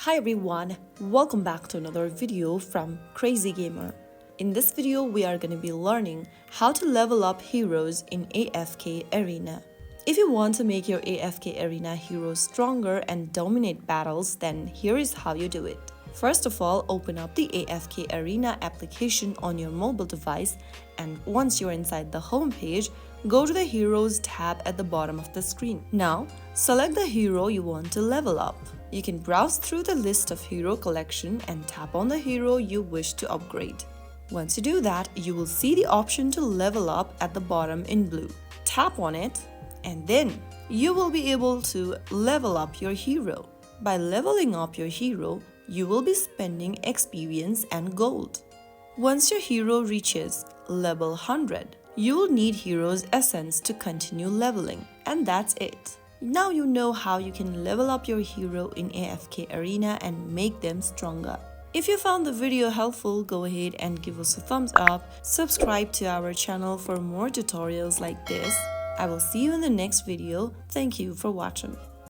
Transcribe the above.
Hi everyone, welcome back to another video from Crazy Gamer. In this video, we are going to be learning how to level up heroes in AFK Arena. If you want to make your AFK Arena heroes stronger and dominate battles, then here is how you do it. First of all, open up the AFK Arena application on your mobile device, and once you're inside the home page, go to the Heroes tab at the bottom of the screen. Now, select the hero you want to level up. You can browse through the list of hero collection and tap on the hero you wish to upgrade. Once you do that, you will see the option to level up at the bottom in blue. Tap on it, and then you will be able to level up your hero. By leveling up your hero, you will be spending experience and gold. Once your hero reaches level 100, you will need Hero's Essence to continue leveling, and that's it. Now you know how you can level up your hero in AFK Arena and make them stronger. If you found the video helpful, go ahead and give us a thumbs up, subscribe to our channel for more tutorials like this. I will see you in the next video. Thank you for watching.